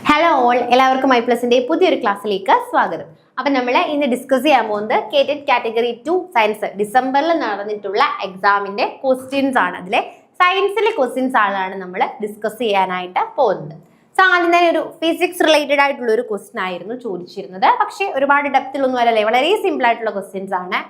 Hello all, എല്ലാവർക്കും ഐപ്ലസിന്റെ പുതിയൊരു ക്ലാസ്സിലേക്ക് സ്വാഗതം. അപ്പൊ നമ്മൾ ഇന്ന് ഡിസ്കസ് ചെയ്യാൻ പോകുന്നത് കേറ്റഡ് കാറ്റഗറി 2 സയൻസ് ഡിസംബറിൽ നടന്നിട്ടുള്ള എക്സാമിന്റെ ക്വസ്റ്റ്യൻസ് ആണ്. അതിലെ സയൻസിലെ ക്വസ്റ്റ്യൻസ് ആണ് നമ്മൾ ഡിസ്കസ് ചെയ്യാനായിട്ട് പോകുന്നത്. സോ ആദ്യം തന്നെ ഒരു ഫിസിക്സ് റിലേറ്റഡ് ആയിട്ടുള്ള ഒരു ക്വസ്റ്റ്യൻ ആയിരുന്നു ചോദിച്ചിരുന്നത്. പക്ഷേ ഒരുപാട് ഡെപ്തിലൊന്നും അല്ലല്ലേ, വളരെ സിമ്പിൾ ആയിട്ടുള്ള ക്വസ്റ്റ്യൻസ് ആണ്.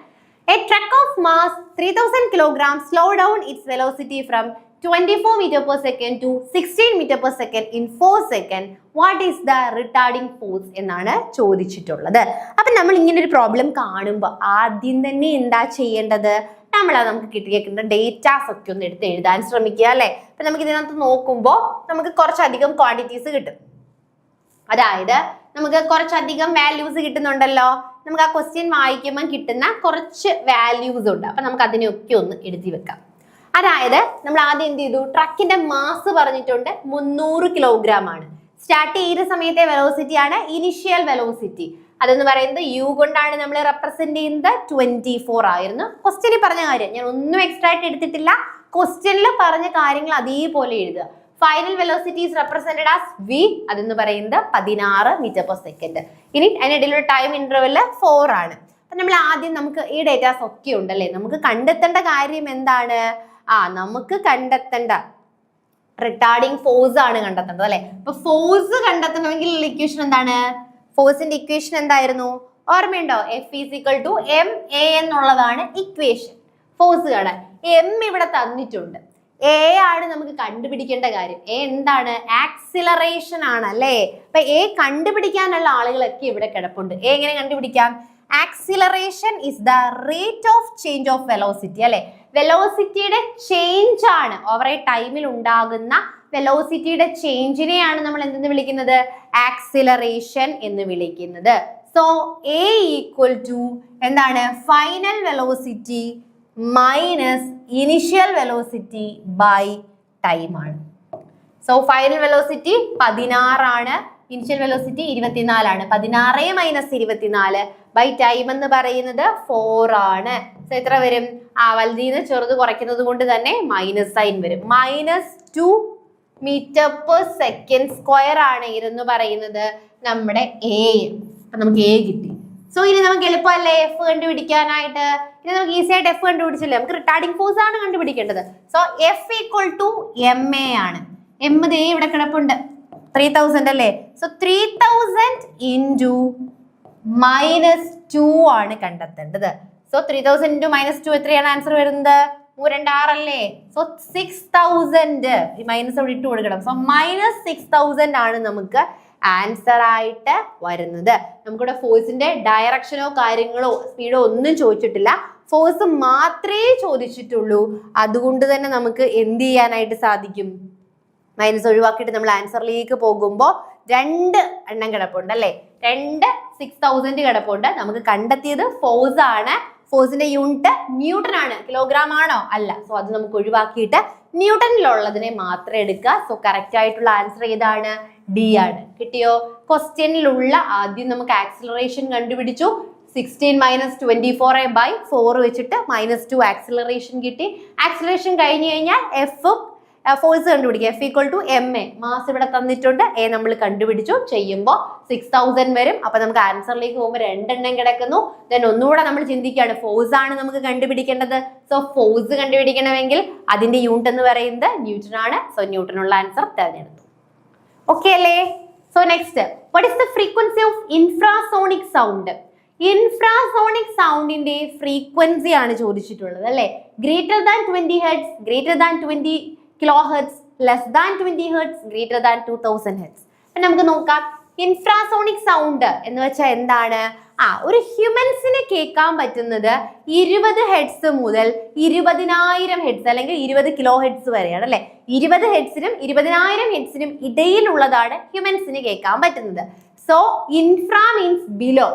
A truck of mass 3000 kg slow down its velocity from 24 meter per second to 16 meter per second in 4 seconds. What is the retarding force എന്നാണ് ചോദിച്ചിട്ടുള്ളത്. അപ്പം നമ്മൾ ഇങ്ങനെ ഒരു പ്രോബ്ലം കാണുമ്പോൾ ആദ്യം തന്നെ എന്താ ചെയ്യേണ്ടത്? നമുക്ക് കിട്ടിയേക്കുന്ന ഡേറ്റാസ് ഒക്കെ ഒന്ന് എടുത്ത് എഴുതാൻ ശ്രമിക്കുക അല്ലേ. അപ്പം നമുക്ക് ഇതിനകത്ത് നോക്കുമ്പോൾ നമുക്ക് കുറച്ചധികം ക്വാണ്ടിറ്റീസ് കിട്ടും. അതായത് നമുക്ക് കുറച്ചധികം വാല്യൂസ് കിട്ടുന്നുണ്ടല്ലോ. നമുക്ക് ആ ക്വസ്റ്റ്യൻ വായിക്കുമ്പോൾ കിട്ടുന്ന കുറച്ച് വാല്യൂസ് ഉണ്ട്. അപ്പൊ നമുക്ക് അതിനെയൊക്കെ ഒന്ന് എഴുതി വെക്കാം. അതായത് നമ്മൾ ആദ്യം എന്ത് ചെയ്തു? ട്രക്കിന്റെ മാസ് പറഞ്ഞിട്ടുണ്ട് 300 കിലോഗ്രാം ആണ്. സ്റ്റാർട്ട് ചെയ്ത സമയത്തെ വെലോസിറ്റി ആണ് ഇനിഷ്യൽ വെലോസിറ്റി. അതെന്ന് പറയുന്നത് യു കൊണ്ടാണ് നമ്മൾ റെപ്രസെന്റ് ചെയ്യുന്നത്. 24 ആയിരുന്നു ക്വസ്റ്റ്യനിൽ പറഞ്ഞ കാര്യം. ഞാൻ ഒന്നും എക്സ്ട്രാ ആയിട്ട് എടുത്തിട്ടില്ല. ക്വസ്റ്റ്യനിൽ പറഞ്ഞ കാര്യങ്ങൾ അതേപോലെ എഴുതുക. Final velocity is represented as v. അതെന്ന് പറയുന്നത് 16 മീറ്റർ പെർ സെക്കൻഡ്. ഇനി അതിനിടയിലുള്ള ടൈം ഇന്റർവെല് 4 ആണ്. അപ്പൊ നമ്മൾ ആദ്യം നമുക്ക് ഈ ഡേറ്റാസ് ഒക്കെ ഉണ്ടല്ലേ, നമുക്ക് കണ്ടെത്തേണ്ട കാര്യം എന്താണ്? നമുക്ക് കണ്ടെത്തേണ്ട റിട്ടാർഡിങ് ഫോഴ്സ് ആണ് കണ്ടെത്തേണ്ടത് അല്ലെ. അപ്പൊ ഫോഴ്സ് കണ്ടെത്തണമെങ്കിൽ ഇക്വേഷൻ എന്താണ്? ഫോഴ്സിന്റെ ഇക്വേഷൻ എന്തായിരുന്നു? ഓർമ്മയുണ്ടോ? F=ma എന്നുള്ളതാണ് ഇക്വേഷൻ. ഫോഴ്സ് കാണാൻ m ഇവിടെ തന്നിട്ടുണ്ട്. എ ആണ് നമുക്ക് കണ്ടുപിടിക്കേണ്ട കാര്യം. എ എന്താണ്? ആക്സിലറേഷൻ ആണ് അല്ലേ. അപ്പൊ എ കണ്ടുപിടിക്കാനുള്ള ആളുകളൊക്കെ ഇവിടെ കിടപ്പുണ്ട്. എ എങ്ങനെ കണ്ടുപിടിക്കാം? Acceleration is the rate of change of velocity അല്ലെ. വെലോസിറ്റിയുടെ ചേഞ്ച് ആണ്, ഓവർ എ ടൈമിൽ ഉണ്ടാകുന്ന വെലോസിറ്റിയുടെ ചേഞ്ചിനെയാണ് നമ്മൾ എന്തെന്ന് വിളിക്കുന്നത്? ആക്സിലറേഷൻ എന്ന് വിളിക്കുന്നത്. സോ എ ഈക്വൽ ടു എന്താണ്? Final velocity minus initial velocity by time ആണ്. സോ ഫൈനൽ വെലോസിറ്റി 16 ആണ്, ഇനിഷ്യൽ വെലോസിറ്റി 24 ആണ്. 16 മൈനസ് 24 ബൈ ടൈം എന്ന് പറയുന്നത് 4 ആണ്. സോ എത്ര വരും? വലുതിന്ന് ചെറുത് കുറയ്ക്കുന്നത് കൊണ്ട് തന്നെ മൈനസ് സൈൻ വരും. -2 മീറ്റർ പെർ സെക്കൻഡ് സ്ക്വയർ ആണ് ഇതെന്ന് പറയുന്നത് നമ്മുടെ എ. അപ്പൊ നമുക്ക് എ കിട്ടി. സോ ഇനി നമുക്ക് എളുപ്പമല്ലേ എഫ് കണ്ടുപിടിക്കാനായിട്ട്? ഇനി നമുക്ക് ഈസി ആയിട്ട് എഫ് കണ്ടുപിടിച്ചില്ലേ. നമുക്ക് റിട്ടാർഡിംഗ് ഫോഴ്സ് ആണ് കണ്ടുപിടിക്കേണ്ടത്. So F equal to M A ആണ്. എം ദേ ഇവിടെ കിടപ്പുണ്ട് 3000 അല്ലേ. സോ 3000 ഇൻറ്റു -2 ആണ് കണ്ടെത്തേണ്ടത്. സോ 3000 ഇൻറ്റു -2 എത്രയാണ് ആൻസർ വരുന്നത്? 326 അല്ലേ. സോ 6000 ഈ മൈനസ് അവിടെ ഇട്ട് കൊടുക്കണം. സോ -6000 ആണ് നമുക്ക് ആൻസർ ആയിട്ട് വരുന്നത്. നമുക്കിവിടെ ഫോഴ്സിന്റെ ഡയറക്ഷനോ കാര്യങ്ങളോ സ്പീഡോ ഒന്നും ചോദിച്ചിട്ടില്ല. ഫോഴ്സ് മാത്രമേ ചോദിച്ചിട്ടുള്ളൂ. അതുകൊണ്ട് തന്നെ നമുക്ക് എന്ത് ചെയ്യാനായിട്ട് സാധിക്കും? മൈനസ് ഒഴിവാക്കിയിട്ട് നമ്മൾ ആൻസറിലേക്ക് പോകുമ്പോൾ 2 എണ്ണം കിടപ്പുണ്ട് അല്ലെ. 6000 കിടപ്പുണ്ട്. നമുക്ക് കണ്ടെത്തിയത് ഫോഴ്സ് ആണ്. ഫോഴ്സിന്റെ യൂണിറ്റ് ന്യൂട്ടൺ ആണ്. കിലോഗ്രാം ആണോ? അല്ല. സോ അത് നമുക്ക് ഒഴിവാക്കിയിട്ട് ന്യൂട്ടണിലുള്ളതിനെ മാത്രം എടുക്കുക. സോ കറക്റ്റ് ആയിട്ടുള്ള ആൻസർ ഏതാണ്? ഡി ആണ്. കിട്ടിയോ? ക്വസ്റ്റ്യനിലുള്ള ആദ്യം നമുക്ക് ആക്സിലറേഷൻ കണ്ടുപിടിച്ചു. 16 മൈനസ് 24 ബൈ 4 വെച്ചിട്ട് -2 ആക്സിലറേഷൻ കിട്ടി. ആക്സിലറേഷൻ കഴിഞ്ഞു കഴിഞ്ഞാൽ എഫ് ഫോഴ്സ് കണ്ടുപിടിക്കുക. F equal to M A. Mass ഇവിടെ തന്നിട്ടുണ്ട്. എ നമ്മൾ കണ്ടുപിടിച്ചു. ചെയ്യുമ്പോൾ 6000 വരും. അപ്പൊ നമുക്ക് ആൻസറിലേക്ക് പോകുമ്പോൾ 2 എണ്ണം കിടക്കുന്നു. ദെൻ ഒന്നുകൂടെ നമ്മൾ ചിന്തിക്കുകയാണ്, ഫോഴ്സ് ആണ് നമുക്ക് കണ്ടുപിടിക്കേണ്ടത്. സോ ഫോഴ്സ് കണ്ടുപിടിക്കണമെങ്കിൽ അതിന്റെ യൂണിറ്റ് എന്ന് പറയുന്നത് ന്യൂട്ടൺ ആണ്. സോ ന്യൂട്ടനുള്ള ആൻസർ തിരഞ്ഞെടുത്തു. ഓക്കെ അല്ലേ? So next, what is the frequency of infrasonic sound? Infrasonic സൗണ്ടിന്റെ ഫ്രീക്വൻസി ആണ് ചോദിച്ചിട്ടുള്ളത് അല്ലെ. Greater than 20 hertz, greater than 20 kilo hertz, less than 20 hertz, greater than 2000 hertz. അപ്പൊ നമുക്ക് നോക്കാം. ഇൻഫ്രാസോണിക് സൗണ്ട് എന്ന് വെച്ചാൽ എന്താണ്? ഒരു ഹ്യൂമൻസിന് കേൾക്കാൻ പറ്റുന്നത് 20 ഹെർട്സ് മുതൽ 20000 ഹെർട്സ് അല്ലെങ്കിൽ 20 കിലോ ഹെർട്സ് വരെയാണ് അല്ലെ. 20 ഹെർട്സിനും 20000 ഹെർട്സിനും ഇടയിലുള്ളതാണ് ഹ്യൂമൻസിന് കേൾക്കാൻ പറ്റുന്നത്. So infra means below.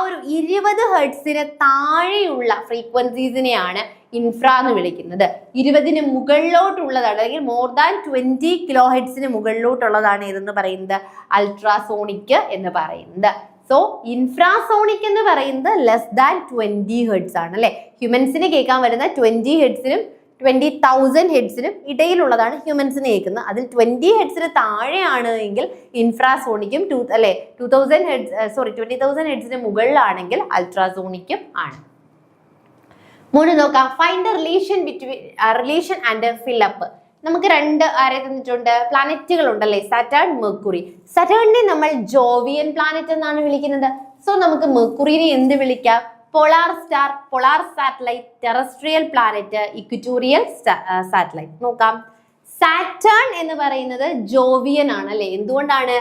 ഒരു 20 ഹെർട്സിന് താഴെയുള്ള ഫ്രീക്വൻസീസിനെയാണ് ഇൻഫ്രാ എന്ന് വിളിക്കുന്നത്. 20ന് മുകളിലോട്ടുള്ളതാണ് അല്ലെങ്കിൽ മോർ ദാൻ 20 കിലോ ഹെർട്സിന് മുകളിലോട്ടുള്ളതാണ് ഇതെന്ന് പറയുന്നത് അൾട്രാസോണിക് എന്ന് പറയുന്നത്. സോ ഇൻഫ്രാസോണിക് എന്ന് പറയുന്നത് ലെസ് ദാൻ 20 ഹെർട്സ് ആണ് അല്ലെ. ഹ്യൂമൻസിന് കേൾക്കാൻ വരുന്ന 20 ഹെർട്സിനും 20,000 ഹെഡ്സിനും ഇടയിലുള്ളതാണ് ഹ്യൂമൻസിന് കേൾക്കുന്നത്. അതിൽ 20 ഹെഡ്സിന് താഴെയാണ് എങ്കിൽ ഇൻഫ്രാസോണിക്കും 20,000 ഹെഡ്സിന് മുകളിലാണെങ്കിൽ അൾട്രാസോണിക്കും ആണ്. മൂന്ന് നോക്കാം. Find the relation and fill up. നമുക്ക് ആരെ തന്നിട്ടുണ്ട്? പ്ലാനറ്റുകൾ ഉണ്ടല്ലേ, സാറ്റേൺ, മെർക്കുറി. സാറ്റേണിനെ നമ്മൾ ജോവിയൻ പ്ലാനറ്റ് എന്നാണ് വിളിക്കുന്നത്. സോ നമുക്ക് മെർക്കുറിനെ എന്ത് വിളിക്കാം? Polar star, polar satellite, terrestrial planet, equatorial satellite. നോക്കാം. സാറ്റേൺ എന്ന് പറയുന്നത് ജോവിയൻ ആണ് അല്ലെ. എന്തുകൊണ്ടാണ്?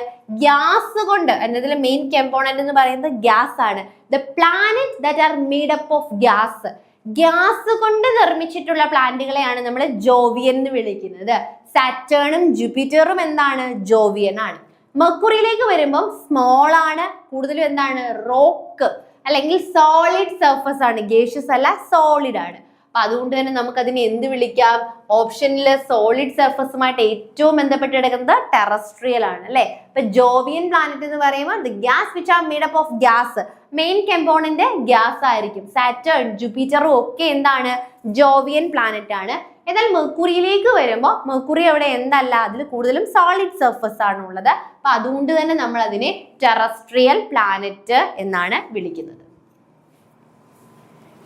ഗ്യാസ് കൊണ്ട്. എന്നതിലെ മെയിൻ കമ്പോണന്റ് എന്ന് പറയുന്നത് ഗ്യാസ് ആണ്. The planet that are made up of gas. Gas കൊണ്ട് നിർമ്മിച്ചിട്ടുള്ള പ്ലാന്റുകളെയാണ് നമ്മൾ ജോവിയൻ എന്ന് വിളിക്കുന്നത്. സാറ്റേണും ജൂപ്പിറ്ററും എന്താണ്? ജോവിയൻ ആണ്. മെർക്കുറിയിലേക്ക് വരുമ്പോൾ സ്മോൾ ആണ്, കൂടുതലും എന്താണ്? റോക്ക് അല്ലെങ്കിൽ സോളിഡ് സർഫസ് ആണ്, ഗേഷ്യസ് അല്ല, സോളിഡ് ആണ്. അപ്പൊ അതുകൊണ്ട് തന്നെ നമുക്ക് അതിനെ എന്ത് വിളിക്കാം? ഓപ്ഷനിൽ സോളിഡ് സർഫസുമായിട്ട് ഏറ്റവും ബന്ധപ്പെട്ട് കിടക്കുന്നത് ടെറസ്ട്രിയൽ ആണ് അല്ലെ. അപ്പൊ ജോവിയൻ പ്ലാനറ്റ് എന്ന് പറയുമ്പോൾ the gas which are made up of gas, main component gas ആയിരിക്കും. സാറ്റേൺ, ജൂപ്പിറ്ററും ഒക്കെ എന്താണ്? ജോവിയൻ പ്ലാനറ്റ് ആണ്. എന്നാൽ മെർക്കുറിയിലേക്ക് വരുമ്പോൾ മെർക്കുറി അവിടെ എന്തല്ല, അതിൽ കൂടുതലും സോളിഡ് സർഫസ് ആണ് ഉള്ളത്. അപ്പൊ അതുകൊണ്ട് തന്നെ നമ്മൾ അതിനെ ടെറസ്ട്രിയൽ പ്ലാനറ്റ് എന്നാണ് വിളിക്കുന്നത്.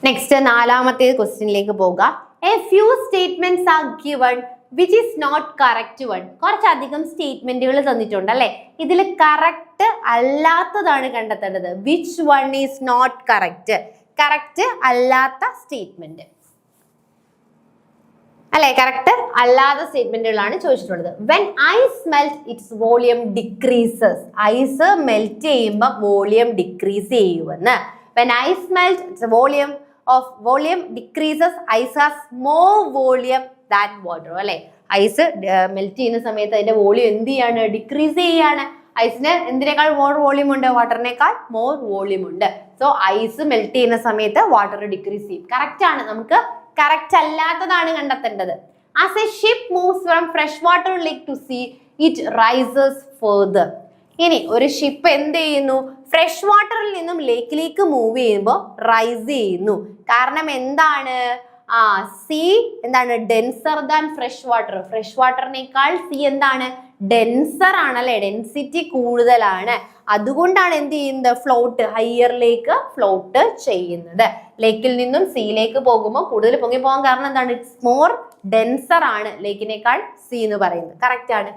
നെക്സ്റ്റ് നാലാമത്തെ ക്വസ്റ്റ്യനിലേക്ക് പോകാം. A few statements are given which is not correct one. കുറച്ചധികം സ്റ്റേറ്റ്മെന്റുകൾ തന്നിട്ടുണ്ട് അല്ലെ. ഇതിൽ കറക്റ്റ് അല്ലാത്തതാണ് കണ്ടെത്തേണ്ടത്. Which one is not correct? Correct അല്ലാത്ത സ്റ്റേറ്റ്മെന്റ് അല്ലെ. കറക്റ്റ് അല്ലാത്ത സ്റ്റേറ്റ്മെന്റുകളാണ് ചോദിച്ചിട്ടുള്ളത്. When ice melt its volume decreases. Ice melt ചെയ്യുമ്പോൾ വോളിയം ഡിക്രീസ് ചെയ്യുമെന്ന്. When ice melt its volume decreases, ice has more volume than water അല്ലെ. ഐസ് മെൽറ്റ് ചെയ്യുന്ന സമയത്ത് അതിന്റെ വോളിയം എന്ത് ചെയ്യാണ്? ഡിക്രീസ് ചെയ്യാണ്. ഐസിന് എന്തിനേക്കാൾ മോർ വോളിയം ഉണ്ട്? വാട്ടറിനേക്കാൾ മോർ വോളിയം ഉണ്ട്. സോ ഐസ് മെൽറ്റ് ചെയ്യുന്ന സമയത്ത് വാട്ടർ ഡിക്രീസ് ചെയ്യും. കറക്റ്റ് ആണ്. നമുക്ക് കറക്റ്റ് അല്ലാത്തതാണ് കണ്ടെത്തേണ്ടത്. As a ship moves from fresh water ലേക്ക് to sea it rises further. ഇനി ഒരു ഷിപ്പ് എന്ത് ചെയ്യുന്നു? ഫ്രഷ് വാട്ടറിൽ നിന്നും ലേക്കിലേക്ക് മൂവ് ചെയ്യുമ്പോൾ റൈസ് ചെയ്യുന്നു. കാരണം എന്താണ്? സീ എന്താണ്? Denser than fresh water. Fresh വാട്ടറിനേക്കാൾ സീ എന്താണ്? ഡെൻസർ ആണല്ലേ, ഡെൻസിറ്റി കൂടുതലാണ്. അതുകൊണ്ടാണ് എന്ത് ചെയ്യുന്നത്? ഫ്ലോട്ട്, ഹയറിലേക്ക് ഫ്ലോട്ട് ചെയ്യുന്നത്. ലേക്കിൽ നിന്നും സീയിലേക്ക് പോകുമ്പോൾ കൂടുതൽ പൊങ്ങി പോകാൻ കാരണം എന്താണ്? ഇറ്റ്സ് മോർ ഡെൻസർ ആണ് ലേക്കിനേക്കാൾ സീ എന്ന് പറയുന്നത്. കറക്റ്റ് ആണ്.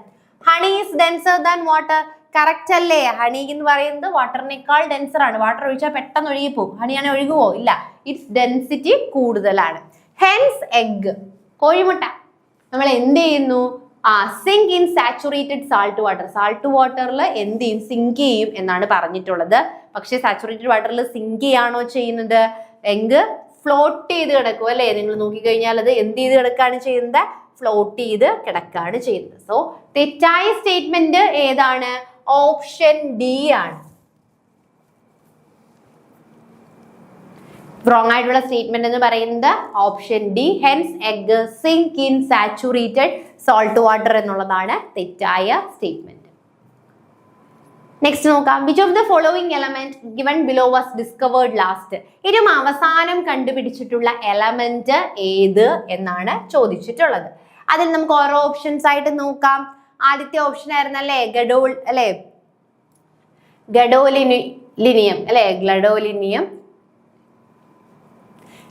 Honey is denser than water. Correct അല്ലേ? ഹണി എന്ന് പറയുന്നത് വാട്ടറിനേക്കാൾ ഡെൻസർ ആണ്. വാട്ടർ ഒഴിച്ചാൽ പെട്ടെന്ന് ഒഴുകിപ്പോകും. ഹണിയാണെ ഒഴുകുവോ? ഇല്ല. ഇറ്റ്സ് ഡെൻസിറ്റി കൂടുതലാണ്. ഹെൻസ് എഗ്, കോഴിമുട്ട നമ്മൾ എന്ത് ചെയ്യുന്നു? Sink in saturated salt water. Salt വാട്ടറിൽ എന്ത് ചെയ്യും? സിങ്ക് ചെയ്യും എന്നാണ് പറഞ്ഞിട്ടുള്ളത്. പക്ഷെ സാച്ചുറേറ്റഡ് വാട്ടറിൽ സിങ്ക് ചെയ്യാണോ ചെയ്യുന്നത്? എഗ് ഫ്ലോട്ട് ചെയ്ത് കിടക്കും അല്ലെ. നിങ്ങൾ നോക്കിക്കഴിഞ്ഞാൽ അത് എന്ത് ചെയ്ത് കിടക്കാണ് ചെയ്യുന്നത്? ഫ്ലോട്ട് ചെയ്ത് കിടക്കാണ് ചെയ്യുന്നത്. സോ തെറ്റായ സ്റ്റേറ്റ്മെന്റ് ഏതാണ്? ഓപ്ഷൻ ഡി ആണ്. റോങ് ആയിട്ടുള്ള സ്റ്റേറ്റ്മെന്റ് എന്ന് പറയുന്നത് option D. Hence egg sink in saturated salt water എന്നുള്ളതാണ് തെറ്റായ സ്റ്റേറ്റ്മെന്റ്. നെക്സ്റ്റ് നോക്കാം. Which of the following element given below was discovered last. ഏറ്റവും അവസാനം കണ്ടുപിടിച്ചിട്ടുള്ള എലമെന്റ് ഏത് എന്നാണ് ചോദിച്ചിട്ടുള്ളത്. അതിൽ നമുക്ക് ഓരോ ഓപ്ഷൻസ് ആയിട്ട് നോക്കാം. ആദ്യത്തെ ഓപ്ഷൻ ആയിരുന്നല്ലേ ഗഡോലിനിയം അല്ലെ. ഗഡോലിനിയം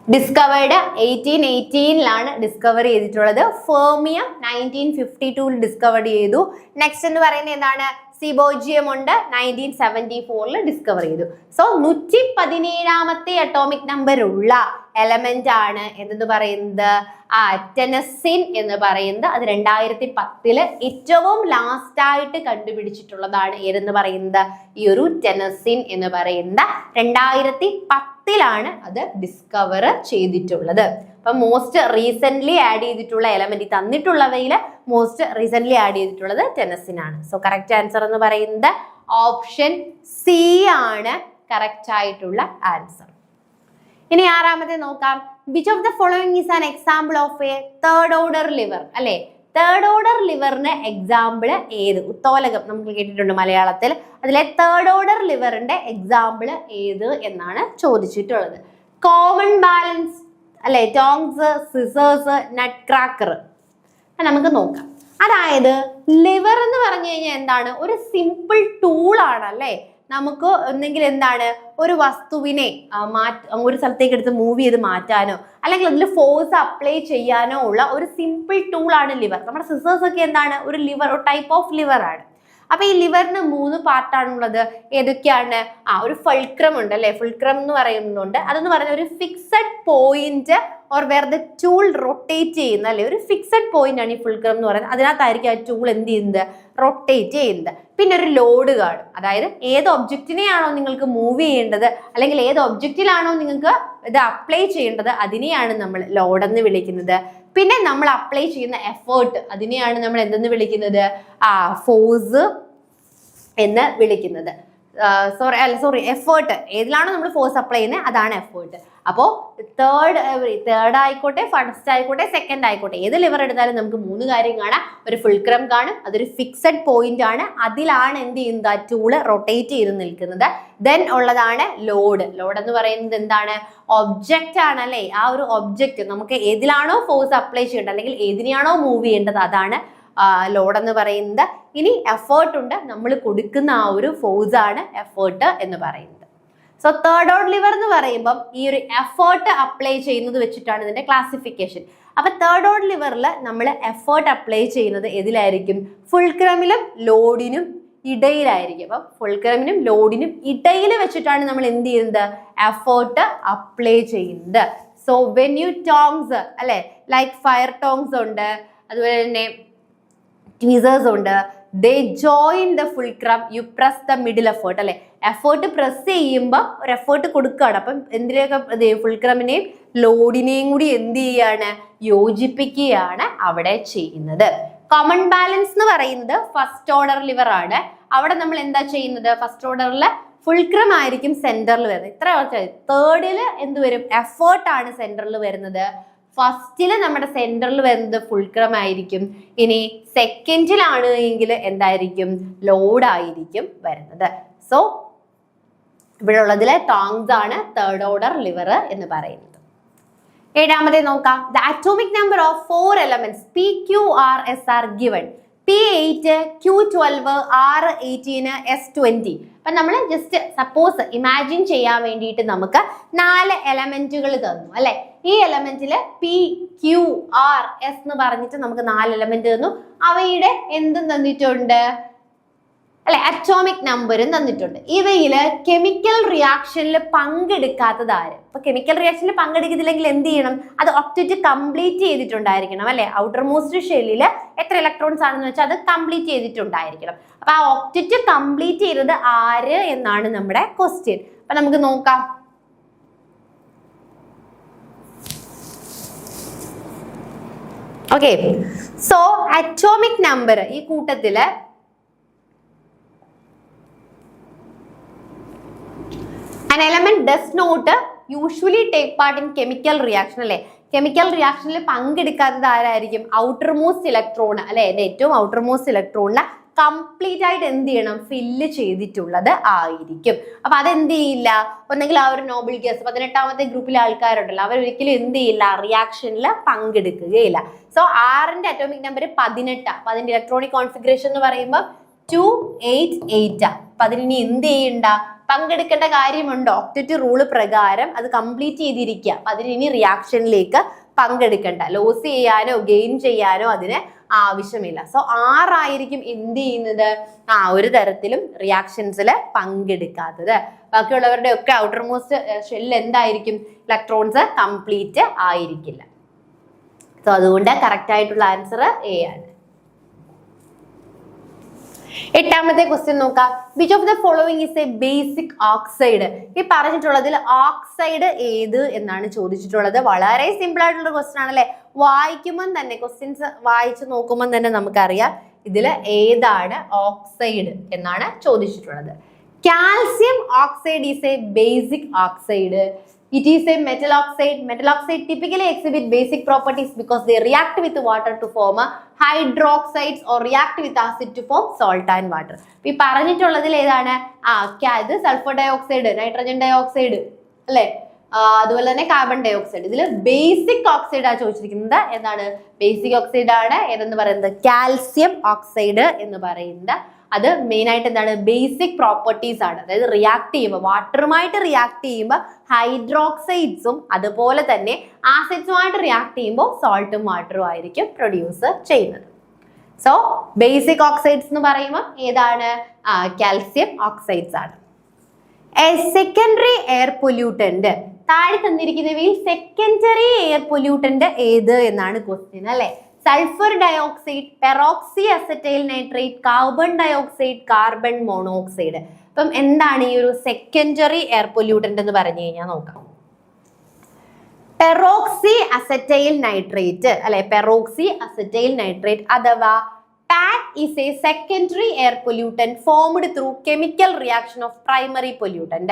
ഡിസ്കവേർഡ് 1818 ഡിസ്കവർ ചെയ്തിട്ടുള്ളത്. ഫെർമിയം 1952 ഡിസ്കവർ ചെയ്തു. നെക്സ്റ്റ് എന്ന് പറയുന്നത് എന്താണ്? സിബോജിയം ഉണ്ട്, 1974 ഡിസ്കവർ ചെയ്തു. സോ 117ാമത്തെ അറ്റോമിക് നമ്പർ ഉള്ള എലമെന്റ് ആണ് എന്ന് പറയുന്നത് ടെനസിൻ എന്ന് പറയുന്നത്. അത് 2010 ഏറ്റവും ലാസ്റ്റ് ആയിട്ട് കണ്ടുപിടിച്ചിട്ടുള്ളതാണ്. ഏതെന്ന് പറയുന്നത്? ഈ ഒരു ടെനസിൻ എന്ന് പറയുന്നത് 2010 അത് ഡിസ്കവർ ചെയ്തിട്ടുള്ളത്. അപ്പൊ മോസ്റ്റ് റീസെന്റ് ആഡ് ചെയ്തിട്ടുള്ള എലമെന്റ് തന്നിട്ടുള്ളവയിൽ മോസ്റ്റ് റീസെന്റ് ആഡ് ചെയ്തിട്ടുള്ളത് ടെനസിൻ ആണ്. സോ കറക്റ്റ് ആൻസർ എന്ന് പറയുന്നത് ഓപ്ഷൻ സി ആണ് കറക്റ്റ് ആയിട്ടുള്ള ആൻസർ. ഇനി ആറാമത്തെ നോക്കാം. Which of the following is an example of A third order lever അല്ലെ. തേർഡ് ഓർഡർ ലിവറിന് എക്സാമ്പിൾ ഏത്? ഉത്തോലകം നമുക്ക് കേട്ടിട്ടുണ്ട് മലയാളത്തിൽ. അതിലെ തേർഡ് ഓർഡർ ലിവറിന്റെ എക്സാമ്പിൾ ഏത് എന്നാണ് ചോദിച്ചിട്ടുള്ളത്. കോമൺ ബാലൻസ് അല്ലെ, ടോങ്സ്, സിസേഴ്സ്, നട്ട് ക്രാക്കർ. നമുക്ക് നോക്കാം. അതായത് ലിവർ എന്ന് പറഞ്ഞു കഴിഞ്ഞാൽ എന്താണ്? ഒരു സിമ്പിൾ ടൂൾ ആണ് അല്ലെ. നമുക്ക് എന്തെങ്കിലും എന്താണ് ഒരു വസ്തുവിനെ ഒരു സ്ഥലത്തേക്ക് എടുത്ത് മൂവ് ചെയ്ത് മാറ്റാനോ അല്ലെങ്കിൽ അതിൽ ഫോഴ്സ് അപ്ലൈ ചെയ്യാനോ ഉള്ള ഒരു സിമ്പിൾ ടൂൾ ആണ് ലിവർ. നമ്മുടെ സിസേഴ്സ് ഒക്കെ എന്താണ്? ഒരു ലിവർ, ഒരു ടൈപ്പ് ഓഫ് ലിവർ ആണ്. അപ്പൊ ഈ ലിവറിന് 3 പാർട്ടാണുള്ളത്. ഏതൊക്കെയാണ്? ഒരു ഫുൾക്രം ഉണ്ട് അല്ലെ. ഫുൾക്രം എന്ന് പറയുന്നുണ്ട്. അതെന്ന് പറഞ്ഞ ഒരു fixed point or where the tool rotate ചെയ്യുന്ന അല്ലെ, ഒരു ഫിക്സഡ് പോയിന്റ് ആണ് ഈ ഫുൾക്രം എന്ന് പറയുന്നത്. അതിനകത്തായിരിക്കും ആ ടൂൾ എന്ത് ചെയ്യുന്നത്? റൊട്ടേറ്റ് ചെയ്യുന്നത്. പിന്നെ ഒരു ലോഡ് കാണും. അതായത് ഏത് ഒബ്ജക്റ്റിനെയാണോ നിങ്ങൾക്ക് മൂവ് ചെയ്യേണ്ടത് അല്ലെങ്കിൽ ഏത് ഒബ്ജക്റ്റിലാണോ നിങ്ങൾക്ക് ഇത് അപ്ലൈ ചെയ്യേണ്ടത് അതിനെയാണ് നമ്മൾ ലോഡ് എന്ന് വിളിക്കുന്നത്. പിന്നെ നമ്മൾ അപ്ലൈ ചെയ്യുന്ന എഫേർട്ട് അതിനെയാണ് നമ്മൾ എന്തെന്ന് വിളിക്കുന്നത്? ഫോഴ്സ് എന്ന് വിളിക്കുന്നത്. Sorry effort. ഏതിലാണോ നമ്മൾ ഫോഴ്സ് അപ്ലൈ ചെയ്യുന്നത് അതാണ് എഫേർട്ട്. അപ്പോൾ തേർഡ് ആയിക്കോട്ടെ, ഫസ്റ്റ് ആയിക്കോട്ടെ, സെക്കൻഡ് ആയിക്കോട്ടെ, ഏത് ലിവർ എടുത്താലും നമുക്ക് 3 കാര്യം കാണാം. ഒരു ഫുൾക്രം കാണും, അതൊരു ഫിക്സഡ് പോയിന്റ് ആണ്, അതിലാണ് എന്ത് ചെയ്യുന്നത്? ടൂള് റൊട്ടേറ്റ് ചെയ്ത് നിൽക്കുന്നത്. ദെൻ ഉള്ളതാണ് ലോഡ്. ലോഡ് എന്ന് പറയുന്നത് എന്താണ്? ഒബ്ജക്റ്റ് ആണ് അല്ലെ. ആ ഒരു ഒബ്ജക്റ്റ് നമുക്ക് ഏതിലാണോ ഫോഴ്സ് അപ്ലൈ ചെയ്യേണ്ടത് അല്ലെങ്കിൽ ഏതിനെയാണോ മൂവ് ചെയ്യേണ്ടത് അതാണ് ലോഡ് എന്ന് പറയുന്നത്. ഇനി എഫേർട്ട് ഉണ്ട്, നമ്മൾ കൊടുക്കുന്ന ആ ഒരു ഫോഴ്സ് ആണ് എഫേർട്ട് എന്ന് പറയുന്നത്. സോ തേർഡ് ഓർഡർ ലിവർ എന്ന് പറയുമ്പോൾ ഈ ഒരു എഫേർട്ട് അപ്ലൈ ചെയ്യുന്നത് വെച്ചിട്ടാണ് ഇതിന്റെ ക്ലാസിഫിക്കേഷൻ. അപ്പൊ തേർഡ് ഓർഡർ ലിവറിൽ നമ്മൾ എഫേർട്ട് അപ്ലൈ ചെയ്യുന്നത് ഏതിലായിരിക്കും? ഫുൾക്രമിലും ലോഡിനും ഇടയിലായിരിക്കും. അപ്പം ഫുൾക്രമിനും ലോഡിനും ഇടയിൽ വെച്ചിട്ടാണ് നമ്മൾ എന്ത് ചെയ്യുന്നത്? എഫേർട്ട് അപ്ലൈ ചെയ്യുന്നത്. സോ വെൻ യു ടോങ്സ് അല്ലെ, ലൈക്ക് ഫയർ ടോങ്സ് ഉണ്ട്, അതുപോലെ തന്നെ ട്വീസേഴ്സ് ഉണ്ട്. They join the fulcrum, you press the middle effort അല്ലെ. എഫേർട്ട് പ്രസ് ചെയ്യുമ്പോൾ ഒരു എഫേർട്ട് കൊടുക്കുകയാണ്. അപ്പം എന്തിനൊക്കെ ഫുൾക്രമിനെയും ലോഡിനെയും കൂടി എന്ത് ചെയ്യാണ്? യോജിപ്പിക്കുകയാണ് അവിടെ ചെയ്യുന്നത്. കോമൺ ബാലൻസ് എന്ന് പറയുന്നത് ഫസ്റ്റ് ഓർഡർ ലിവർ ആണ്. അവിടെ നമ്മൾ എന്താ ചെയ്യുന്നത്? ഫസ്റ്റ് ഓർഡറിൽ ഫുൾക്രം ആയിരിക്കും സെന്ററിൽ വരുന്നത്. ഇത്ര തേർഡില് എന്ത് വരും? എഫേർട്ട് ആണ് സെന്ററിൽ വരുന്നത്. ഫസ്റ്റില് നമ്മുടെ സെന്ററിൽ വരുന്നത് ഫുൾക്രം ആയിരിക്കും. ഇനി സെക്കൻഡിലാണ് എങ്കിൽ എന്തായിരിക്കും? ലോഡ് ആയിരിക്കും വരുന്നത്. സോ ഇവിടെ ഉള്ളതിലെ ടോങ്സ് ആണ് തേർഡ് ഓർഡർ ലിവർ എന്ന് പറയുന്നത്. ഏഴാമത്തെ നോക്കാം. The atomic number of 4 elements PQRS are given. P8, Q12, R18, S20. അപ്പൊ നമ്മൾ ജസ്റ്റ് സപ്പോസ് ഇമാജിൻ ചെയ്യാൻ വേണ്ടിയിട്ട് നമുക്ക് 4 എലമെന്റുകൾ തന്നു അല്ലെ. ഈ എലമെന്റില് PQRS എന്ന് പറഞ്ഞിട്ട് നമുക്ക് 4 എലമെന്റ് തന്നു. അവയുടെ എന്തും തന്നിട്ടുണ്ട് അല്ലെ, അറ്റോമിക് നമ്പറും തന്നിട്ടുണ്ട്. ഇവയില് കെമിക്കൽ റിയാക്ഷനിൽ പങ്കെടുക്കാത്തത് ആര്? അപ്പൊ കെമിക്കൽ റിയാക്ഷനിൽ പങ്കെടുക്കുന്നില്ലെങ്കിൽ എന്ത് ചെയ്യണം? അത് ഒക്ടറ്റ് കംപ്ലീറ്റ് ചെയ്തിട്ടുണ്ടായിരിക്കണം അല്ലെ. ഔട്ടർ മോസ്റ്റ് ഷെല്ലിൽ എത്ര ഇലക്ട്രോൺസ് ആണെന്ന് വെച്ചാൽ അത് കംപ്ലീറ്റ് ചെയ്തിട്ടുണ്ടായിരിക്കണം. അപ്പൊ ആ ഒക്ടറ്റ് കംപ്ലീറ്റ് ചെയ്തത് ആര് എന്നാണ് നമ്മുടെ ക്വസ്റ്റ്യൻ. അപ്പൊ നമുക്ക് നോക്കാം. ഓക്കെ, സോ അറ്റോമിക് നമ്പർ ഈ കൂട്ടത്തില് an element does not usually take part in chemical reaction അല്ലെ. കെമിക്കൽ റിയാക്ഷനിൽ പങ്കെടുക്കാത്തത് ആരായിരിക്കും? ഔട്ടർ മോസ്റ്റ് ഇലക്ട്രോൺ അല്ലെ. ഏറ്റവും ഔട്ടർ മോസ്റ്റ് ഇലക്ട്രോണിനെ കംപ്ലീറ്റ് ആയിട്ട് എന്ത് ചെയ്യണം? ഫില്ല് ചെയ്തിട്ടുള്ളത് ആയിരിക്കും. അപ്പൊ അതെന്ത് ചെയ്യില്ല? ഒന്നെങ്കിൽ ആ ഒരു നോബിൾ ഗ്യാസ് 18ാമത്തെ ഗ്രൂപ്പിലെ ആൾക്കാരുണ്ടല്ലോ, അവരൊരിക്കലും എന്ത് ചെയ്യില്ല? റിയാക്ഷനിൽ പങ്കെടുക്കുകയില്ല. സോ ആറിന്റെ അറ്റോമിക് നമ്പർ 18. അപ്പൊ അതിന്റെ ഇലക്ട്രോണിക് കോൺഫിഗറേഷൻ എന്ന് പറയുമ്പോൾ 288. അപ്പൊ അതിനി എന്ത് ചെയ്യണ്ട? പങ്കെടുക്കേണ്ട കാര്യമുണ്ടോ? ഒക്ടറ്റ് റൂള് പ്രകാരം അത് കംപ്ലീറ്റ് ചെയ്തിരിക്കുക. അപ്പൊ അതിനി റിയാക്ഷനിലേക്ക് പങ്കെടുക്കണ്ട. ലോസ് ചെയ്യാനോ ഗെയിൻ ചെയ്യാനോ അതിന് ആവശ്യമില്ല. സോ ആറായിരിക്കും എന്ത് ചെയ്യുന്നത്? ഒരു തരത്തിലും റിയാക്ഷൻസിൽ പങ്കെടുക്കാത്തത്. ബാക്കിയുള്ളവരുടെ ഒക്കെ ഔട്ടർ മോസ്റ്റ് ഷെല്ലിൽ എന്തായിരിക്കും? ഇലക്ട്രോൺസ് കംപ്ലീറ്റ് ആയിരിക്കില്ല. സോ അതുകൊണ്ട് കറക്റ്റ് ആയിട്ടുള്ള ആൻസർ എ ആണ്. എട്ടാമത്തെ ക്വസ്റ്റ്യൻ നോക്കാം. Which of the following is A basic oxide? ഈ പറഞ്ഞിട്ടുള്ളതിൽ ഓക്സൈഡ് ഏത് എന്നാണ് ചോദിച്ചിട്ടുള്ളത്. വളരെ സിമ്പിൾ ആയിട്ടുള്ള ക്വസ്റ്റ്യൻ ആണല്ലേ. വായിക്കുമ്പോൾ തന്നെ ക്വസ്റ്റ്യൻസ് വായിച്ചു നോക്കുമ്പോൾ തന്നെ നമുക്കറിയാം ഇതിൽ ഏതാണ് ഓക്സൈഡ് എന്നാണ് ചോദിച്ചിട്ടുള്ളത്. Calcium oxide is A basic oxide. It is a metal oxide. Metal oxide typically exhibit basic properties because they react with water to form hydroxides or react with acid to form salt and water. ഈ പറഞ്ഞിട്ടുള്ളതിൽ ഏതാണ്? ഇത് sulphur dioxide, nitrogen dioxide അല്ലെ. അതുപോലെ തന്നെ carbon dye oxide. ഇതിൽ basic oxide ആണ് ചോദിച്ചിരിക്കുന്നത്. എന്താണ് ബേസിക് ഓക്സൈഡ് ആണ് ഏതെന്ന് പറയുന്നത്? കാൽസ്യം ഓക്സൈഡ് എന്ന് പറയുന്നത്. അത് മെയിൻ ആയിട്ട് എന്താണ്? ബേസിക് പ്രോപ്പർട്ടീസ് ആണ്. അതായത് റിയാക്ട് ചെയ്യുമ്പോൾ വാട്ടറുമായിട്ട് റിയാക്ട് ചെയ്യുമ്പോൾ ഹൈഡ്രോക്സൈഡ്സും അതുപോലെ തന്നെ ആസിഡ്സുമായിട്ട് റിയാക്ട് ചെയ്യുമ്പോൾ സോൾട്ടും വാട്ടറും ആയിരിക്കും പ്രൊഡ്യൂസ് ചെയ്യുന്നത്. സോ ബേസിക് ഓക്സൈഡ്സ് എന്ന് പറയുമ്പോൾ ഏതാണ്? കാൽസ്യം ഓക്സൈഡ്സ് ആണ്. സെക്കൻഡറി എയർ പൊല്യൂട്ടന്റ്, താഴെ തന്നിരിക്കുന്നവയിൽ സെക്കൻഡറി എയർ പൊല്യൂട്ടന്റ് ഏത് എന്നാണ് ക്വസ്റ്റ്യൻ അല്ലെ. Sulphur dioxide, peroxy acetyl nitrate, carbon dioxide, carbon monoxide. അപ്പം എന്താണ് ഈ ഒരു സെക്കൻഡറി എയർ പൊല്യൂട്ടന്റ് എന്ന് പറഞ്ഞു കഴിഞ്ഞാൽ നോക്കാം. പെറോക്സി അസറ്റൈൽ നൈട്രേറ്റ് അല്ലെ, പെറോക്സി അസറ്റൈൽ നൈട്രേറ്റ് അഥവാ PAN is a secondary air pollutant formed through chemical reaction of primary pollutant.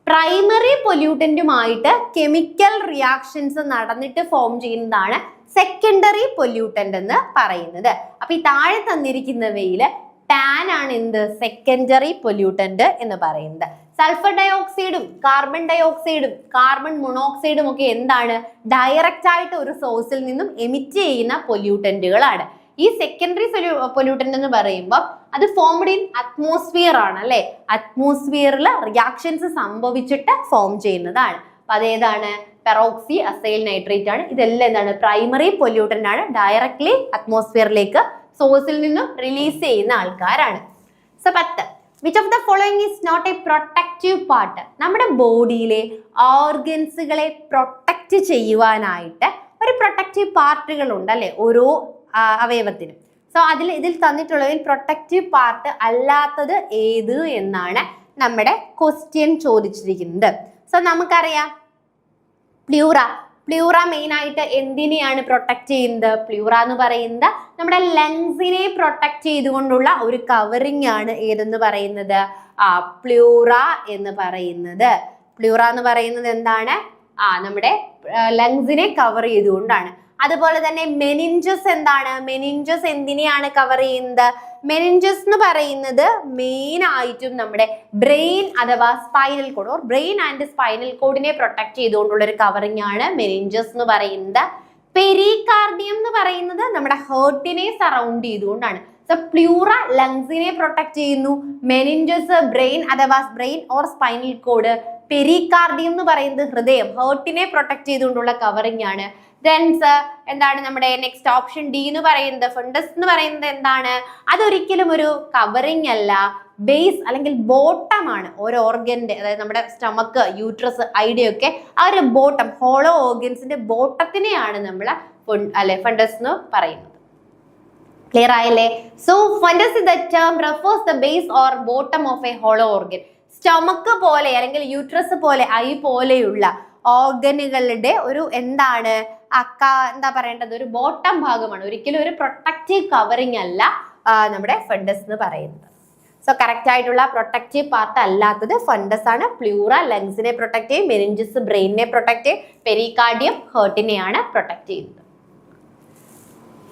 Primary പൊല്യൂട്ടന്റുമായിട്ട് കെമിക്കൽ റിയാക്ഷൻസ് നടന്നിട്ട് ഫോം ചെയ്യുന്നതാണ് സെക്കൻഡറി പൊല്യൂട്ടന്റ് എന്ന് പറയുന്നത്. അപ്പൊ ഈ താഴെ തന്നിരിക്കുന്നവയില് ടാൻ ആണ് എന്ത്? സെക്കൻഡറി പൊല്യൂട്ടന്റ് എന്ന് പറയുന്നത്. സൾഫർ ഡയോക്സൈഡും കാർബൺ ഡയോക്സൈഡും കാർബൺ മോണോക്സൈഡും ഒക്കെ എന്താണ്? ഡയറക്റ്റ് ആയിട്ട് ഒരു സോഴ്സിൽ നിന്നും എമിറ്റ് ചെയ്യുന്ന പൊല്യൂട്ടന്റുകളാണ്. ഈ സെക്കൻഡറി പൊല്യൂട്ടന്റ് എന്ന് പറയുമ്പോൾ അത് ഫോംഡ് ഇൻ അറ്റ്മോസ്ഫിയർ ആണ് അല്ലെ. അറ്റ്മോസ്ഫിയറിൽ റിയാക്ഷൻസ് സംഭവിച്ചിട്ട് ഫോം ചെയ്യുന്നതാണ്. അപ്പൊ അതേതാണ്? പെറോക്സി അസൈൽ നൈട്രേറ്റ് ആണ്. ഇതെല്ലാം എന്താണ്? പ്രൈമറി പൊല്യൂട്ടന്റ് ആണ്. ഡയറക്ട്ലി അറ്റ്മോസ്ഫിയറിലേക്ക് സോഴ്സിൽ നിന്നും റിലീസ് ചെയ്യുന്ന ആൾക്കാരാണ്. So 10 which of the following is not a protective part? നമ്മുടെ ബോഡിയിലെ ഓർഗൻസുകളെ പ്രൊട്ടക്റ്റ് ചെയ്യുവാനായിട്ട് ഒരു പ്രൊട്ടക്റ്റീവ് പാർട്ടുകൾ ഉണ്ട് അല്ലെ ഓരോ അവയവത്തിനും. സോ ഇതിൽ തന്നിട്ടുള്ളതിൽ പ്രൊട്ടക്റ്റീവ് പാർട്ട് അല്ലാത്തത് ഏത് എന്നാണ് നമ്മുടെ ക്വസ്റ്റ്യൻ ചോദിച്ചിരിക്കുന്നത്. സോ നമുക്കറിയാം പ്ലൂറ മെയിൻ ആയിട്ട് എന്തിനെയാണ് പ്രൊട്ടക്ട് ചെയ്യുന്നത്? പ്ലൂറ എന്ന് പറയുന്നത് നമ്മുടെ ലങ്സിനെ പ്രൊട്ടക്ട് ചെയ്തുകൊണ്ടുള്ള ഒരു കവറിങ് ആണ് ഏതെന്ന് പറയുന്നത്? പ്ലൂറ എന്ന് പറയുന്നത്. പ്ലൂറ എന്ന് പറയുന്നത് എന്താണ്? നമ്മുടെ ലങ്സിനെ കവർ ചെയ്തുകൊണ്ടാണ്. അതുപോലെ തന്നെ മെനിഞ്ചസ് എന്താണ്? മെനിഞ്ചസ് എന്തിനെയാണ് കവർ ചെയ്യുന്നത്? മെനിഞ്ചസ് എന്ന് പറയുന്നത് മെയിൻ ആയിട്ടും നമ്മുടെ ബ്രെയിൻ അഥവാ spinal cord or brain and spinal കോഡിനെ പ്രൊട്ടക്ട് ചെയ്തുകൊണ്ടുള്ള ഒരു കവറിംഗ് ആണ് മെനിഞ്ചസ് എന്ന് പറയുന്നത്. പെരികാർഡിയം എന്ന് പറയുന്നത് നമ്മുടെ ഹേർട്ടിനെ സറൗണ്ട് ചെയ്തുകൊണ്ടാണ്. സോ പ്ലൂറ ലങ്സിനെ പ്രൊട്ടക്ട് ചെയ്യുന്നു, മെനിഞ്ചസ് ബ്രെയിൻ അഥവാ brain or spinal cord, pericardium എന്ന് പറയുന്നത് ഹൃദയം ഹേർട്ടിനെ പ്രൊട്ടക്ട് ചെയ്തുകൊണ്ടുള്ള കവറിംഗ് ആണ്. എന്താണ് നമ്മുടെ നെക്സ്റ്റ് ഓപ്ഷൻ ഡി എന്ന് പറയുന്നത്? ഫണ്ടസ് എന്ന് പറയുന്നത് എന്താണ്? അതൊരിക്കലും ഒരു കവറിംഗ് അല്ല, ബേസ് അല്ലെങ്കിൽ ബോട്ടം ആണ് ഓരോ ഓർഗന്റെ. അതായത് നമ്മുടെ സ്റ്റമക്ക്, യൂട്രസ്, ഐഡിയ ഒക്കെ ആ ഒരു ബോട്ടം, ഹോളോ ഓർഗൻസിന്റെ ബോട്ടത്തിനെയാണ് നമ്മൾ ഫണ്ടസ് എന്ന് പറയുന്നത്. ക്ലിയർ ആയല്ലേ? So fundus is the term refers the base or bottom of a hollow organ. Stomach പോലെ അല്ലെങ്കിൽ യൂട്രസ് പോലെ ഐ പോലെയുള്ള ഓർഗനുകളുടെ ഒരു എന്താണ് എന്താ പറയേണ്ടത്? ഒരു ബോട്ടം ഭാഗമാണ്. ഒരിക്കലും ഒരു പ്രൊട്ടക്റ്റീവ് കവറിംഗ് അല്ല നമ്മുടെ ഫണ്ടസ് എന്ന് പറയുന്നത്. സോ കറക്റ്റ് ആയിട്ടുള്ള പ്രൊട്ടക്റ്റീവ് പാർട്ട് അല്ലാത്തത് ഫണ്ടസ് ആണ്. പ്ലൂറ ലങ്സിനെ പ്രൊട്ടക്ട് ചെയ്യും, മെനിഞ്ചസ് ബ്രെയിനിനെ പ്രൊട്ടക്ട് ചെയ്യും, പെരികാർഡിയം ഹേർട്ടിനെയാണ് പ്രൊട്ടക്ട് ചെയ്യുന്നത്.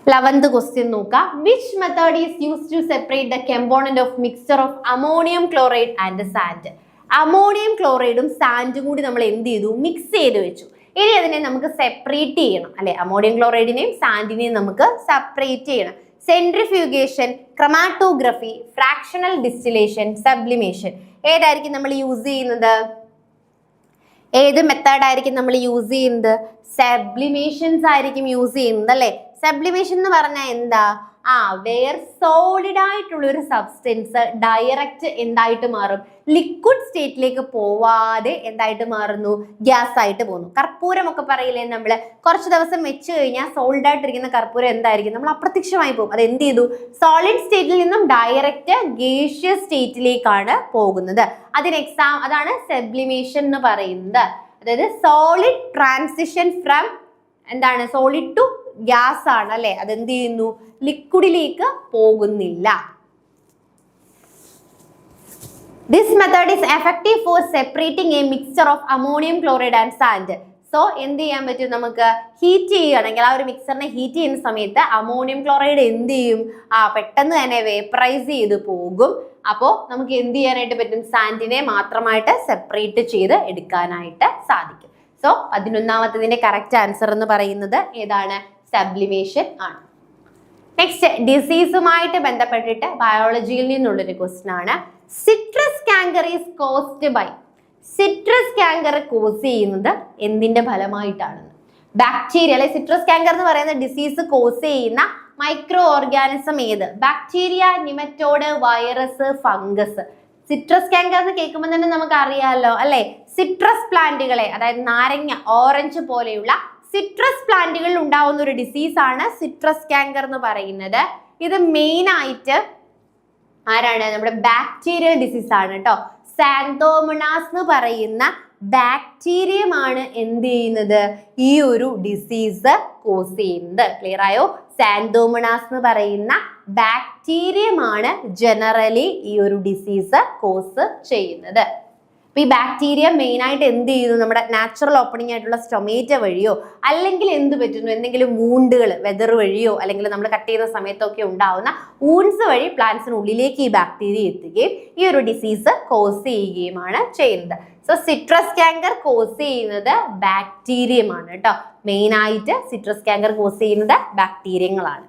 11th ക്വസ്റ്റ്യൻ നോക്കാം. Which method is used to separate the component of mixture of ammonium chloride and sand? Ammonium ക്ലോറൈഡും സാൻഡും കൂടി നമ്മൾ എന്ത് ചെയ്തു? മിക്സ് ചെയ്ത് വെച്ചു. ഇനി അതിനെ നമുക്ക് സെപ്പറേറ്റ് ചെയ്യണം അല്ലെ. അമോണിയം ക്ലോറൈഡിനെയും സാൻഡിനെയും നമുക്ക് സെപ്പറേറ്റ് ചെയ്യണം. Centrifugation, chromatography, fractional distillation, sublimation. ഏതായിരിക്കും നമ്മൾ യൂസ് ചെയ്യുന്നത്? ഏത് മെത്തേഡ് ആയിരിക്കും നമ്മൾ യൂസ് ചെയ്യുന്നത്? സബ്ലിമേഷൻസ് ആയിരിക്കും യൂസ് ചെയ്യുന്നത് അല്ലെ. സബ്ലിമേഷൻ എന്ന് പറഞ്ഞാൽ എന്താ? വേർ സോളിഡ് ആയിട്ടുള്ള ഒരു സബ്സ്റ്റൻസ് ഡയറക്റ്റ് എന്തായിട്ട് മാറും? ലിക്വിഡ് സ്റ്റേറ്റിലേക്ക് പോവാതെ എന്തായിട്ട് മാറുന്നു? ഗ്യാസ് ആയിട്ട് പോകുന്നു. കർപ്പൂരം ഒക്കെ പറയില്ലേ നമ്മള്, കുറച്ച് ദിവസം വെച്ച് കഴിഞ്ഞാൽ സോളിഡ് ആയിട്ടിരിക്കുന്ന കർപ്പൂരം എന്തായിരിക്കും? നമ്മൾ അപ്രത്യക്ഷമായി പോകും. അത് എന്ത് ചെയ്തു? സോളിഡ് സ്റ്റേറ്റിൽ നിന്നും ഡയറക്റ്റ് ഗേഷ്യസ് സ്റ്റേറ്റിലേക്കാണ് പോകുന്നത്. അതാണ് സബ്ലിമേഷൻ എന്ന് പറയുന്നത്. അതായത് സോളിഡ് ട്രാൻസിഷൻ ഫ്രം എന്താണ്? സോളിഡ് ടു ഗ്യാസ് ആണ് അല്ലെ. അതെന്ത് ചെയ്യുന്നു? ലിക്വിഡിലേക്ക് പോകുന്നില്ല. This method is effective for separating a mixture of ammonium chloride and sand. So എന്ത് ചെയ്യാൻ പറ്റും? നമുക്ക് ഹീറ്റ് ചെയ്യുകയാണെങ്കിൽ ആ ഒരു മിക്സറിനെ ഹീറ്റ് ചെയ്യുന്ന സമയത്ത് അമോണിയം ക്ലോറൈഡ് എന്ത് ചെയ്യും? പെട്ടെന്ന് തന്നെ വേപ്പറൈസ് ചെയ്ത് പോകും. അപ്പോൾ നമുക്ക് എന്ത് ചെയ്യാനായിട്ട് പറ്റും? സാൻഡിനെ മാത്രമായിട്ട് സെപ്പറേറ്റ് ചെയ്ത് എടുക്കാനായിട്ട് സാധിക്കും. സോ 11ാമത്തതിന്റെ കറക്റ്റ് ആൻസർ എന്ന് പറയുന്നത് ഏതാണ്? സബ്ലിമേഷൻ ആണ്. നെക്സ്റ്റ് ഡിസീസുമായിട്ട് ബന്ധപ്പെട്ടിട്ട് ബയോളജിയിൽ നിന്നുള്ളൊരു ക്വസ്റ്റ്യൻ ആണ്. Citrus canker is caused by. Citrus canker cause ചെയ്യുന്നത് എന്തിന്റെ ഫലമായിട്ടാണെന്ന്? ബാക്ടീരിയ അല്ലെ. സിട്രസ് കാങ്കർ എന്ന് പറയുന്ന ഡിസീസ് കോസ് ചെയ്യുന്ന മൈക്രോ ഓർഗാനിസം ഏത്? Bacteria, nematode, virus, fungus. Citrus canker എന്ന് കേൾക്കുമ്പോൾ തന്നെ നമുക്ക് അറിയാമല്ലോ അല്ലെ. സിട്രസ് പ്ലാന്റുകളെ, അതായത് നാരങ്ങ, ഓറഞ്ച് പോലെയുള്ള സിട്രസ് പ്ലാന്റുകളിൽ ഉണ്ടാവുന്ന ഒരു ഡിസീസ് ആണ് സിട്രസ് കാങ്കർ എന്ന് പറയുന്നത്. ഇത് മെയിൻ ആയിട്ട് ആരാണ്? നമ്മുടെ ബാക്ടീരിയൽ ഡിസീസ് ആണ് കേട്ടോ. സാന്തോമോണാസ് എന്ന് പറയുന്ന ബാക്ടീരിയമാണ് എന്ത് ചെയ്യുന്നത്? ഈ ഒരു ഡിസീസ് കോസ് ചെയ്യുന്നത്. ക്ലിയർ ആയോ? സാന്തോമോണാസ് എന്ന് പറയുന്ന ബാക്ടീരിയമാണ് ജനറലി ഈ ഒരു ഡിസീസ് കോസ് ചെയ്യുന്നത്. അപ്പൊ ഈ ബാക്ടീരിയ മെയിൻ ആയിട്ട് എന്ത് ചെയ്യുന്നു? നമ്മുടെ നാച്ചുറൽ ഓപ്പണിംഗ് ആയിട്ടുള്ള സ്റ്റൊമേറ്റ വഴിയോ അല്ലെങ്കിൽ എന്ത് പറ്റുന്നു? എന്തെങ്കിലും വൂണ്ടുകൾ വെതർ വഴിയോ അല്ലെങ്കിൽ നമ്മൾ കട്ട് ചെയ്യുന്ന സമയത്തൊക്കെ ഉണ്ടാവുന്ന വൂൺസ് വഴി പ്ലാന്റ്സിനുള്ളിലേക്ക് ഈ ബാക്ടീരിയ എത്തുകയും ഈ ഒരു ഡിസീസ് കോസ് ചെയ്യുകയുമാണ് ചെയ്യുന്നത്. സോ സിട്രസ് കാങ്കർ കോസ് ചെയ്യുന്നത് ബാക്ടീരിയമാണ് കേട്ടോ. മെയിൻ ആയിട്ട് സിട്രസ് കാങ്കർ കോസ് ചെയ്യുന്നത് ബാക്ടീരിയങ്ങളാണ്.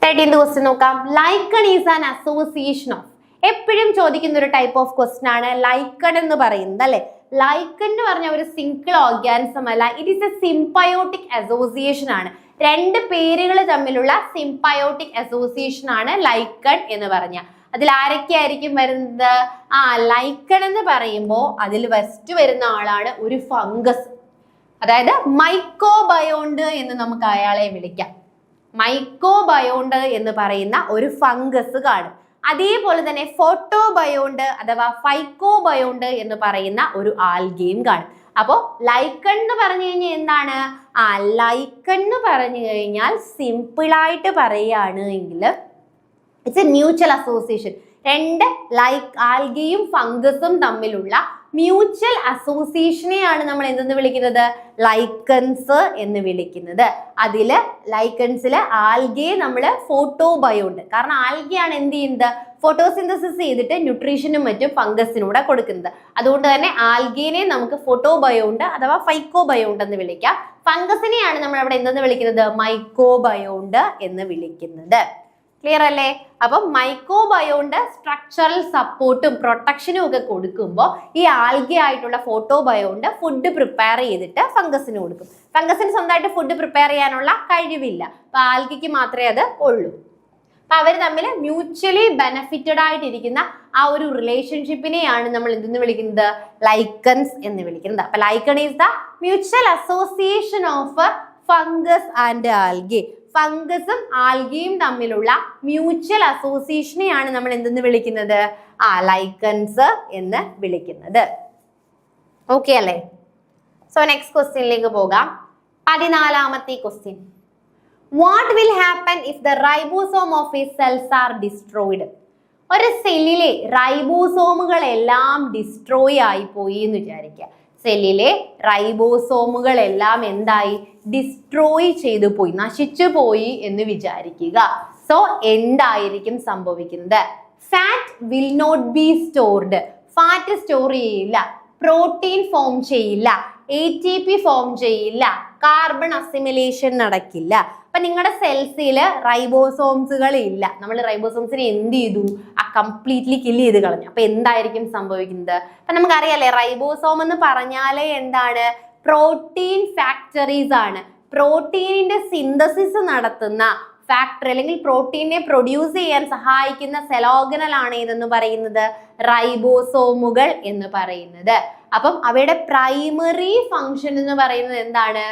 13th ക്വസ്റ്റ്യൻ നോക്കാം. Lichen is an association of. എപ്പോഴും ചോദിക്കുന്ന ഒരു ടൈപ്പ് ഓഫ് ക്വസ്റ്റ്യൻ ആണ് ലൈക്കൺ എന്ന് പറയുന്നത് അല്ലെ. ലൈക്കൺ എന്ന് പറഞ്ഞ ഒരു സിംഗിൾ ഓർഗാനിസം അല്ല, it is A symbiotic association ആണ്. രണ്ട് പേരുകൾ തമ്മിലുള്ള സിംബയോട്ടിക് അസോസിയേഷൻ ആണ് ലൈക്കൺ എന്ന് പറഞ്ഞ. അതിൽ ആരൊക്കെയായിരിക്കും വരുന്നത്? ലൈക്കൺ എന്ന് പറയുമ്പോൾ അതിൽ ഫസ്റ്റ് വരുന്ന ആളാണ് ഒരു ഫംഗസ്, അതായത് മൈക്കോബയോണ്ട് എന്ന് നമുക്ക് അയാളെ വിളിക്കാം. മൈക്കോബയോണ്ട് എന്ന് പറയുന്ന ഒരു ഫംഗസ് കാണും. അതേപോലെ തന്നെ ഫോട്ടോബയോണ്ട് അഥവാ ഫൈക്കോബയോണ്ട് എന്ന് പറയുന്ന ഒരു ആൽഗയും കാണും. അപ്പോൾ ലൈക്കൺ എന്ന് പറഞ്ഞു കഴിഞ്ഞാൽ എന്താണ്? ലൈക്കൺ എന്ന് പറഞ്ഞു കഴിഞ്ഞാൽ സിമ്പിളായിട്ട് പറയുകയാണ് എങ്കിൽ ഇറ്റ്സ് എ മ്യൂച്വൽ അസോസിയേഷൻ. രണ്ട് ആൽഗയും ഫംഗസും തമ്മിലുള്ള മ്യൂച്വൽ അസോസിയേഷനെയാണ് നമ്മൾ എന്തെന്ന് വിളിക്കുന്നത്? ലൈക്കൻസ് എന്ന് വിളിക്കുന്നത്. അതില് ലൈക്കൻസില് ആൽഗയെ നമ്മൾ ഫോട്ടോബയോണ്ട്, കാരണം ആൽഗയാണ് എന്ത് ചെയ്യുന്നത്? ഫോട്ടോസിന്തസിസ് ചെയ്തിട്ട് ന്യൂട്രീഷനും മറ്റും ഫംഗസിനൂടെ കൊടുക്കുന്നത്. അതുകൊണ്ട് തന്നെ ആൽഗേനെ നമുക്ക് ഫോട്ടോബയോണ്ട് അഥവാ ഫൈക്കോബയോണ്ട് എന്ന് വിളിക്കാം. ഫംഗസിനെയാണ് നമ്മൾ അവിടെ എന്തെന്ന് വിളിക്കുന്നത്? മൈക്കോബയോണ്ട് എന്ന് വിളിക്കുന്നത്. ക്ലിയർ അല്ലേ? അപ്പം മൈക്കോബയോണ്ട് സ്ട്രക്ചറൽ സപ്പോർട്ടും പ്രൊട്ടക്ഷനും ഒക്കെ കൊടുക്കുമ്പോൾ ഈ ആൽഗെ ആയിട്ടുള്ള ഫോട്ടോബയോണ്ട് ഫുഡ് പ്രിപ്പയർ ചെയ്തിട്ട് ഫംഗസിന് കൊടുക്കും. ഫംഗസിന് സ്വന്തമായിട്ട് ഫുഡ് പ്രിപ്പയർ ചെയ്യാനുള്ള കഴിവില്ല, അപ്പൊ ആൽഗയ്ക്ക് മാത്രമേ അത് ഉള്ളൂ. അപ്പൊ അവർ തമ്മിൽ മ്യൂച്വലി ബെനഫിറ്റഡ് ആയിട്ടിരിക്കുന്ന ആ ഒരു റിലേഷൻഷിപ്പിനെയാണ് നമ്മൾ എന്തെന്ന് വിളിക്കുന്നത്? ലൈക്കൻസ് എന്ന് വിളിക്കുന്നത്. അപ്പൊ lichen is the mutual association of fungus and algae. ഫംഗസും ആൽഗയും തമ്മിലുള്ള മ്യൂച്വൽ അസോസിയേഷനെയാണ് നമ്മൾ എന്തെന്ന് വിളിക്കുന്നത്? ലൈക്കൻസ് എന്ന് വിളിക്കുന്നത്. ഓക്കെ അല്ലേ? സോ നെക്സ്റ്റ് ക്വസ്റ്റ്യനിലേക്ക് പോകാം. 14ാമത്തെ question. What will happen if the ribosome of a cells are destroyed? ഒരു സെല്ലിലെ റൈബോസോമുകളെല്ലാം ഡിസ്ട്രോയ് ആയി പോയി എന്ന് വിചാരിക്കുക. സെല്ലിലെ റൈബോസോമുകളെല്ലാം എന്തായി? ഡിസ്ട്രോയ് ചെയ്തു പോയി, നശിച്ചു പോയി എന്ന് വിചാരിക്കുക. സോ എന്തായിരിക്കും സംഭവിക്കുന്നത്? Fat will not be stored. Fat store ചെയ്യില്ല, പ്രോട്ടീൻ ഫോം ചെയ്യില്ല, ATP ഫോം ചെയ്യില്ല, കാർബൺ അസിമിലേഷൻ നടക്കില്ല. അപ്പൊ നിങ്ങളുടെ സെൽസിൽ റൈബോസോംസുകൾ ഇല്ല. നമ്മൾ റൈബോസോംസിനെ എന്ത് ചെയ്തു? കംപ്ലീറ്റ്ലി കില്ല് ചെയ്ത് കളഞ്ഞു. അപ്പൊ എന്തായിരിക്കും സംഭവിക്കുന്നത്? അപ്പൊ നമുക്കറിയാലേ റൈബോസോം എന്ന് പറഞ്ഞാലേ എന്താണ്? പ്രോട്ടീൻ ഫാക്ടറീസ് ആണ്. പ്രോട്ടീനിന്റെ സിന്തസിസ് നടത്തുന്ന ഫാക്ടറി അല്ലെങ്കിൽ പ്രോട്ടീനെ പ്രൊഡ്യൂസ് ചെയ്യാൻ സഹായിക്കുന്ന സെൽ ഓർഗനൽ ആണ് ഏതെന്ന് പറയുന്നത്? റൈബോസോമുകൾ എന്ന് പറയുന്നത്. അപ്പം അവയുടെ പ്രൈമറി ഫംഗ്ഷൻ എന്ന് പറയുന്നത് എന്താണ്?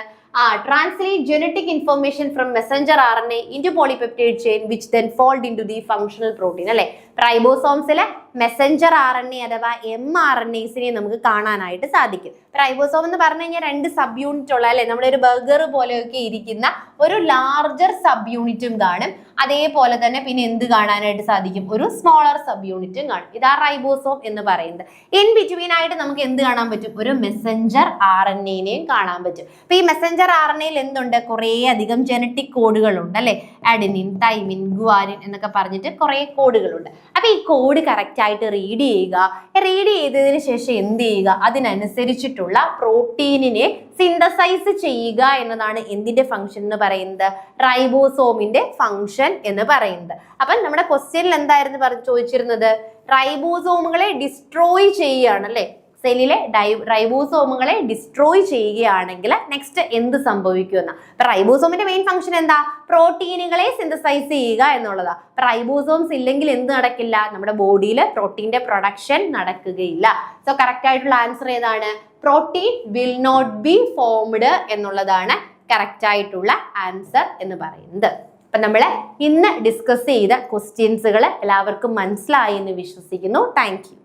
Translate genetic information from messenger RNA into polypeptide chain which then fold into the functional protein. അല്ലെ, റൈബോസോംസിലെ മെസ്സഞ്ചർ RNA അഥവാ mRNAസിനെ നമുക്ക് കാണാനായിട്ട് സാധിക്കും. റൈബോസോം എന്ന് പറഞ്ഞു കഴിഞ്ഞാൽ 2 സബ് യൂണിറ്റ് ഉള്ള അല്ലെ, നമ്മുടെ ഒരു ബർഗർ പോലെയൊക്കെ ഇരിക്കുന്ന ഒരു ലാർജർ സബ് യൂണിറ്റും കാണും. അതേപോലെ തന്നെ പിന്നെ എന്ത് കാണാനായിട്ട് സാധിക്കും? ഒരു സ്മോളർ സബ് യൂണിറ്റും കാണും. ഇതാ റൈബോസോം എന്ന് പറയുന്നത്. ഇൻ ബിറ്റ്വീൻ ആയിട്ട് നമുക്ക് എന്ത് കാണാൻ പറ്റും? ഒരു മെസ്സഞ്ചർ RNAനെയും കാണാൻ പറ്റും. അപ്പൊ ഈ മെസ്സഞ്ചർ RNAയിൽ എന്തുണ്ട്? കുറേ അധികം ജനറ്റിക് കോഡുകളുണ്ട് അല്ലെ, അഡിനിൻ, തൈമിൻ, ഗുവാനിൻ എന്നൊക്കെ പറഞ്ഞിട്ട് കുറെ കോഡുകളുണ്ട്. അപ്പൊ അപ്പൊ ഈ കോഡ് കറക്റ്റ് ആയിട്ട് റീഡ് ചെയ്യുക. റീഡ് ചെയ്തതിന് ശേഷം എന്ത് ചെയ്യുക, അതിനനുസരിച്ചിട്ടുള്ള പ്രോട്ടീനിനെ സിന്തസൈസ് ചെയ്യുക എന്നതാണ് എന്തിന്റെ ഫംഗ്ഷൻ എന്ന് പറയുന്നത്, റൈബോസോമിന്റെ ഫംഗ്ഷൻ എന്ന് പറയുന്നത്. അപ്പൊ നമ്മുടെ ക്വസ്റ്റ്യനിൽ എന്തായിരുന്നു ചോദിച്ചിരുന്നത്, റൈബോസോമുകളെ ഡിസ്ട്രോയ് ചെയ്യുകയാണ് അല്ലെ. സെല്ലിലെ റൈബോസോമുകളെ ഡിസ്ട്രോയ് ചെയ്യുകയാണെങ്കിൽ നെക്സ്റ്റ് എന്ത് സംഭവിക്കുമെന്ന. അപ്പൊ റൈബോസോമിന്റെ മെയിൻ ഫംഗ്ഷൻ എന്താ, പ്രോട്ടീനുകളെ സിന്തസൈസ് ചെയ്യുക എന്നുള്ളതാ. അപ്പൊ റൈബോസോംസ് ഇല്ലെങ്കിൽ എന്ത് നടക്കില്ല, നമ്മുടെ ബോഡിയിൽ പ്രോട്ടീന്റെ പ്രൊഡക്ഷൻ നടക്കുകയില്ല. സോ കറക്റ്റ് ആയിട്ടുള്ള ആൻസർ ഏതാണ്, protein will not be formed എന്നുള്ളതാണ് കറക്റ്റ് ആയിട്ടുള്ള ആൻസർ എന്ന് പറയുന്നത്. അപ്പൊ നമ്മൾ ഇന്ന് ഡിസ്കസ് ചെയ്ത ക്വസ്റ്റ്യൻസുകൾ എല്ലാവർക്കും മനസ്സിലായി എന്ന് വിശ്വസിക്കുന്നു. Thank you.